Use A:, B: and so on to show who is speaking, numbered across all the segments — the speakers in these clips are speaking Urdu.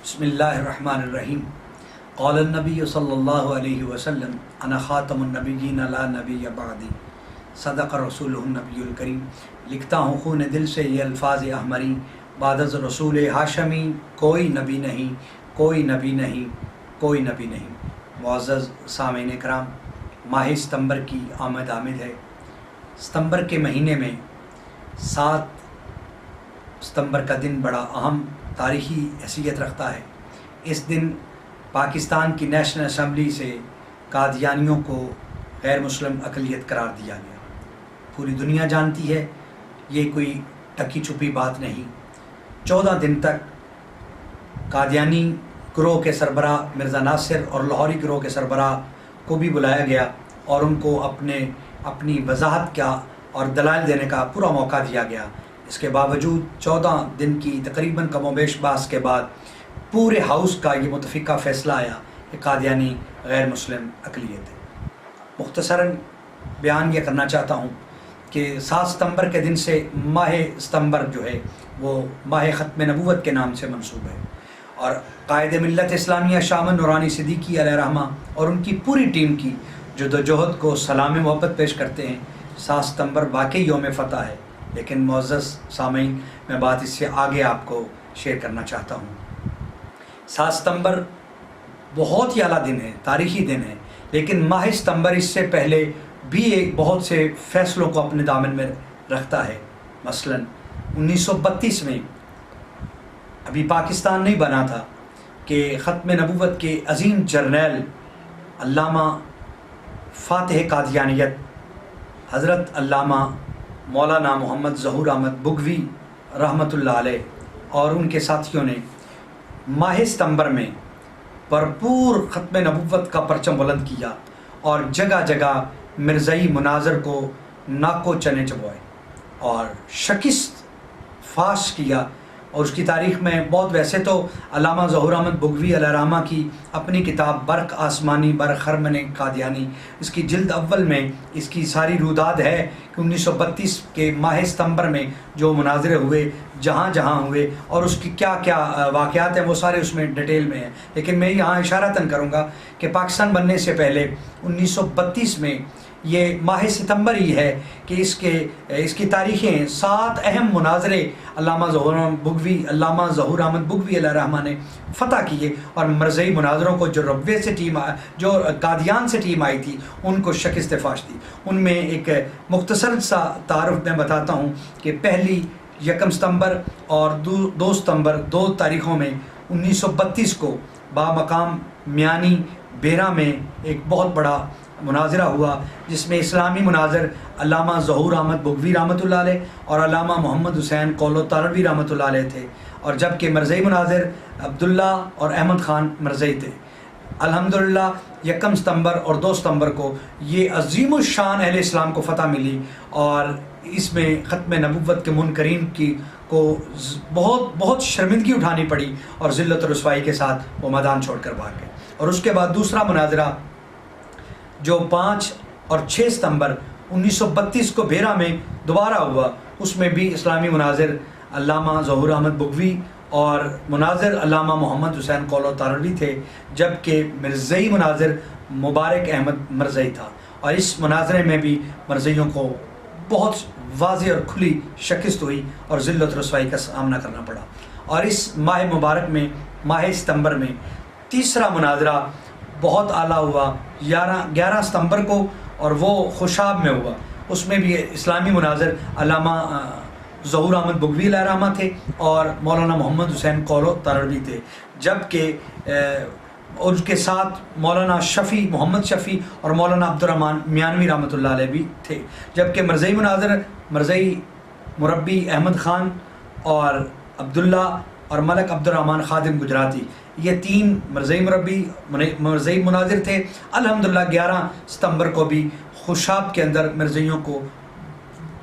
A: بسم اللہ الرحمن الرحیم قال النبی صلی اللہ علیہ وسلم انا خاتم النبیین لا نبی بعدی صدق رسول النبی الکریم۔ لکھتا ہوں خون دل سے یہ الفاظ احمری، بعد از رسول ہاشمی کوئی نبی نہیں، کوئی نبی نہیں، کوئی نبی نہیں۔ معزز سامعین کرام، ماہ ستمبر کی آمد ہے۔ ستمبر کے مہینے میں 7 ستمبر کا دن بڑا اہم تاریخی حیثیت رکھتا ہے۔ اس دن پاکستان کی نیشنل اسمبلی سے قادیانیوں کو غیر مسلم اقلیت قرار دیا گیا۔ پوری دنیا جانتی ہے، یہ کوئی ٹکی چھپی بات نہیں۔ 14 دن تک قادیانی گروہ کے سربراہ مرزا ناصر اور لاہوری گروہ کے سربراہ کو بھی بلایا گیا اور ان کو اپنی وضاحت کا اور دلائل دینے کا پورا موقع دیا گیا۔ اس کے باوجود 14 دن کی تقریباً کم و بیش بحث کے بعد پورے ہاؤس کا یہ متفقہ فیصلہ آیا کہ قادیانی غیر مسلم اقلیت ہے۔ مختصراً بیان یہ کرنا چاہتا ہوں کہ 7 ستمبر کے دن سے ماہ ستمبر جو ہے وہ ماہ ختم نبوت کے نام سے منسوب ہے، اور قائد ملت اسلامیہ شاہ احمد نورانی صدیقی علیہ رحمہ اور ان کی پوری ٹیم کی جدوجہد کو سلام محبت پیش کرتے ہیں۔ 7 ستمبر واقعی یوم فتح ہے، لیکن معزز سامعین، میں بات اس سے آگے آپ کو شیئر کرنا چاہتا ہوں۔ 7 ستمبر بہت ہی اعلیٰ دن ہے، تاریخی دن ہے، لیکن ماہ ستمبر اس سے پہلے بھی ایک بہت سے فیصلوں کو اپنے دامن میں رکھتا ہے۔ مثلاً 1932 میں ابھی پاکستان نہیں بنا تھا کہ ختم نبوت کے عظیم جرنیل علامہ فاتح قادیانیت حضرت علامہ مولانا محمد ظہور احمد بگوی رحمۃ اللہ علیہ اور ان کے ساتھیوں نے ماہ ستمبر میں بھرپور ختم نبوت کا پرچم بلند کیا اور جگہ جگہ مرزائی مناظر کو ناکو چنے چبوائے اور شکست فاش کیا۔ اور اس کی تاریخ میں بہت، ویسے تو علامہ ظہور احمد بگوی علیہ رحمہ کی اپنی کتاب برق آسمانی بر خرمن قادیانی، اس کی جلد اول میں اس کی ساری روداد ہے کہ 1932 کے ماہ ستمبر میں جو مناظرے ہوئے، جہاں جہاں ہوئے اور اس کی کیا کیا واقعات ہیں، وہ سارے اس میں ڈیٹیل میں ہیں۔ لیکن میں یہاں اشارتاً کروں گا کہ پاکستان بننے سے پہلے 1932 میں یہ ماہ ستمبر ہی ہے کہ اس کی تاریخیں 7 اہم مناظرے علامہ ظہور احمد بگوی علیہ رحمہ نے فتح کیے، اور مرزائی مناظروں کو جو قادیان سے ٹیم آئی تھی ان کو شکست فاش دی۔ ان میں ایک مختصر سا تعارف میں بتاتا ہوں کہ پہلی 1 ستمبر اور 2 ستمبر 2 تاریخوں میں 1932 کو بامقام میانی بیرا میں ایک بہت بڑا مناظرہ ہوا، جس میں اسلامی مناظر علامہ ظہور احمد بگوی رحمۃ اللہ علیہ اور علامہ محمد حسین قولو تاروی رحمۃ اللہ علیہ تھے، اور جبکہ مرزائی مناظر عبداللہ اور احمد خان مرزائی تھے۔ الحمدللہ 1 ستمبر اور 2 ستمبر کو یہ عظیم الشان اہل اسلام کو فتح ملی، اور اس میں ختم نبوت کے منکرین کو بہت شرمندگی اٹھانی پڑی اور ذلت و رسوائی کے ساتھ وہ میدان چھوڑ کر بھاگ گئے۔ اور اس کے بعد دوسرا مناظرہ جو 5 اور 6 ستمبر 1932 کو بیرا میں دوبارہ ہوا، اس میں بھی اسلامی مناظر علامہ ظہور احمد بگوی اور مناظر علامہ محمد حسین قولو تاروی تھے، جبکہ مرزائی مناظر مبارک احمد مرزائی تھا، اور اس مناظرے میں بھی مرزائیوں کو بہت واضح اور کھلی شکست ہوئی اور ذلت و رسوائی کا سامنا کرنا پڑا۔ اور اس ماہ مبارک میں ماہ ستمبر میں تیسرا مناظرہ بہت اعلیٰ ہوا 11 ستمبر کو، اور وہ خوشاب میں ہوا۔ اس میں بھی اسلامی مناظر علامہ ظہور احمد بگوی علیہ رحمہ تھے اور مولانا محمد حسین قولو تاروی تھے، جبکہ ان کے ساتھ مولانا محمد شفیع اور مولانا عبدالرحمن میانوی رحمۃ اللہ علیہ بھی تھے، جبکہ مرزائی مناظر مرزائی مربی احمد خان اور عبداللہ اور ملک عبدالرحمن خادم گجراتی، یہ 3 مرزائی مناظر تھے۔ الحمدللہ 11 ستمبر کو بھی خوشاب کے اندر مرزائیوں کو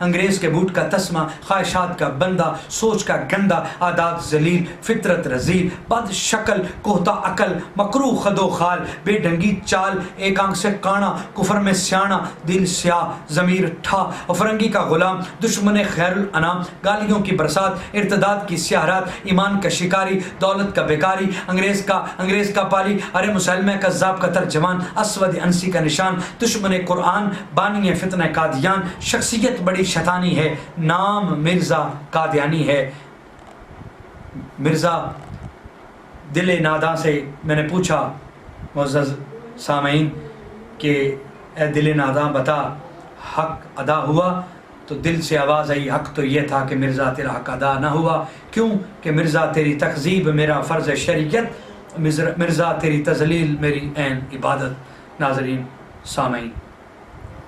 A: انگریز کے بوٹ کا تسمہ، خواہشات کا بندہ، سوچ کا گندا، عادات ذلیل، فطرت رذیل، بد شکل، کوہتا عقل، مکروہ خد و خال، بے ڈھنگی چال، ایک آنکھ سے کانا، کفر میں سیانا، دل سیاہ، ضمیر ٹھا، افرنگی کا غلام، دشمن خیر الانام، گالیوں کی برسات، ارتداد کی سیاہ رات، ایمان کا شکاری، دولت کا بیکاری، انگریز کا پالی، ارے مسلمہ کذاب کا ترجمان، اسود انسی کا نشان، دشمن قرآن، بانی فتنہ قادیان، شخصیت بڑی شیطانی ہے، نام مرزا قادیانی ہے۔ مرزا دل ناداں سے میں نے پوچھا معزز سامعین کہ اے دل ناداں بتا حق ادا ہوا؟ تو دل سے آواز آئی، حق تو یہ تھا کہ مرزا تیرا حق ادا نہ ہوا۔ کیوں؟ کہ مرزا تیری تکذیب میرا فرض شریعت، مرزا تیری تذلیل میری عین عبادت۔ ناظرین سامعین،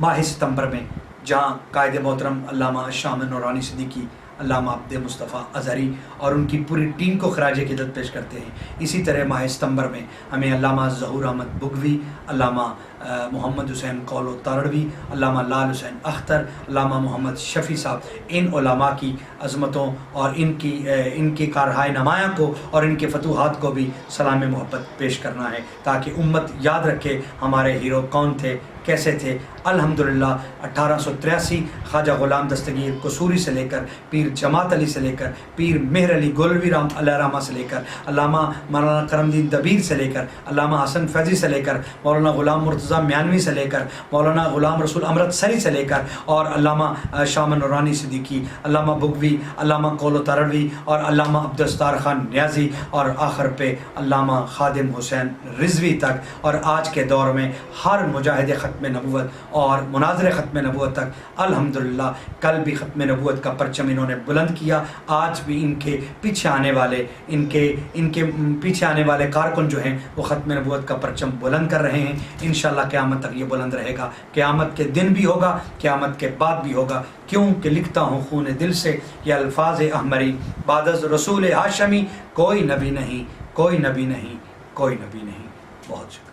A: ماہ ستمبر میں جہاں قائد محترم علامہ شام نورانی صدیقی، علامہ عبد مصطفیٰ اظہری اور ان کی پوری ٹیم کو خراج عقیدت پیش کرتے ہیں، اسی طرح ماہ ستمبر میں ہمیں علامہ ظہور احمد بگوی، علامہ محمد حسین قول و تارڑوی، علامہ لال حسین اختر، علامہ محمد شفیع صاحب، ان علماء کی عظمتوں اور ان کی کارہائے نمایاں کو اور ان کے فتوحات کو بھی سلام محبت پیش کرنا ہے، تاکہ امت یاد رکھے ہمارے ہیرو کون تھے، کیسے تھے۔ الحمدللہ 1883 خواجہ غلام دستگیر قصوری سے لے کر پیر جماعت علی سے لے کر پیر مہر علی گولوی رام علیہ رحمہ سے لے کر علامہ مولانا کرم الدین دبیر سے لے کر علامہ حسن فیضی سے لے کر مولانا غلام مرتضیٰ میانوی سے لے کر مولانا غلام رسول امرت سری سے لے کر اور علامہ شام نورانی صدیقی، علامہ بگوی، علامہ قول و تارڑوی اور علامہ عبدالستار خان نیازی اور آخر پہ علامہ خادم حسین رضوی تک، اور آج کے دور میں ہر مجاہد ختم نبوت اور مناظر ختم نبوت تک الحمدللہ۔ کل بھی ختم نبوت کا پرچم انہوں نے بلند کیا، آج بھی ان کے پیچھے آنے والے کارکن جو ہیں وہ ختم نبوت کا پرچم بلند کر رہے ہیں۔ انشاءاللہ قیامت تک یہ بلند رہے گا، قیامت کے دن بھی ہوگا، قیامت کے بعد بھی ہوگا، کیوں کہ لکھتا ہوں خون دل سے یہ الفاظ احمری، بعد از رسول ہاشمی کوئی نبی نہیں، کوئی نبی نہیں، کوئی نبی نہیں۔ بہت شکریہ۔